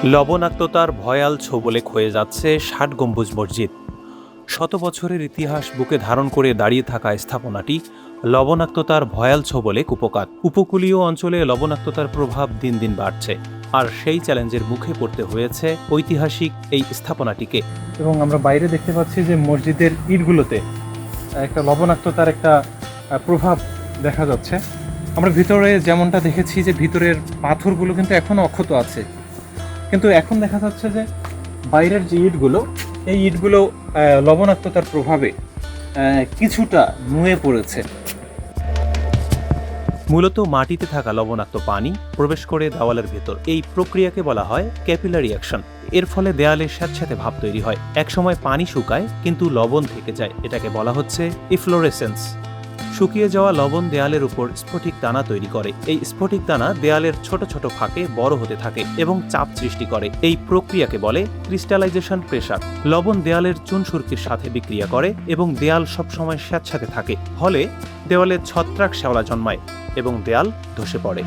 লবণাক্ততার ভয়াল ছোবলে ক্ষয়ে যাচ্ছে ৬০ গম্বুজ মসজিদ। শত বছরের ইতিহাস বুকে ধারণ করে দাঁড়িয়ে থাকা স্থাপনাটি লবণাক্ততার ভয়াল ছোবলে কুপোকাত। উপকূলীয় অঞ্চলে লবণাক্ততার প্রভাব দিন দিন বাড়ছে, আর সেই চ্যালেঞ্জের মুখে পড়তে হয়েছে ঐতিহাসিক এই স্থাপনাটিকে। এবং আমরা বাইরে দেখতে পাচ্ছি যে মসজিদের ইটগুলোতে একটা লবণাক্ততার একটা প্রভাব দেখা যাচ্ছে। আমরা ভিতরে যেমনটা দেখেছি যে ভিতরের পাথরগুলো কিন্তু এখনও অক্ষত আছে, কিন্তু এখন দেখা যাচ্ছে যে বাইরের যে ইটগুলো, এই ইটগুলো লবণাক্ততার প্রভাবে কিছুটা নুয়ে পড়েছে। মূলত মাটিতে থাকা লবণাক্ত পানি প্রবেশ করে দেওয়ালের ভেতর। এই প্রক্রিয়াকে বলা হয় ক্যাপিলারি অ্যাকশন। এর ফলে দেয়ালে স্যাঁতস্যাঁতে ভাব তৈরি হয়। একসময় পানি শুকায়, কিন্তু লবণ থেকে যায়। এটাকে বলা হচ্ছে ইফ্লোরেসেন্স। শুকিয়ে যাওয়া লবণ দেয়ালের উপর স্ফটিক দানা তৈরি করে। এই স্ফটিক দানা দেয়ালের ছোট ছোট ফাঁকে বড় হতে থাকে এবং চাপ সৃষ্টি করে। এই প্রক্রিয়াকে বলে ক্রিস্টালাইজেশন প্রেসার। লবণ দেয়ালের চুনসুরকির সাথে বিক্রিয়া করে এবং দেয়াল সবসময় স্যাঁতস্যাঁতে থাকে। ফলে দেওয়ালে ছত্রাক শ্যাওলা জন্মায় এবং দেয়াল ধসে পড়ে।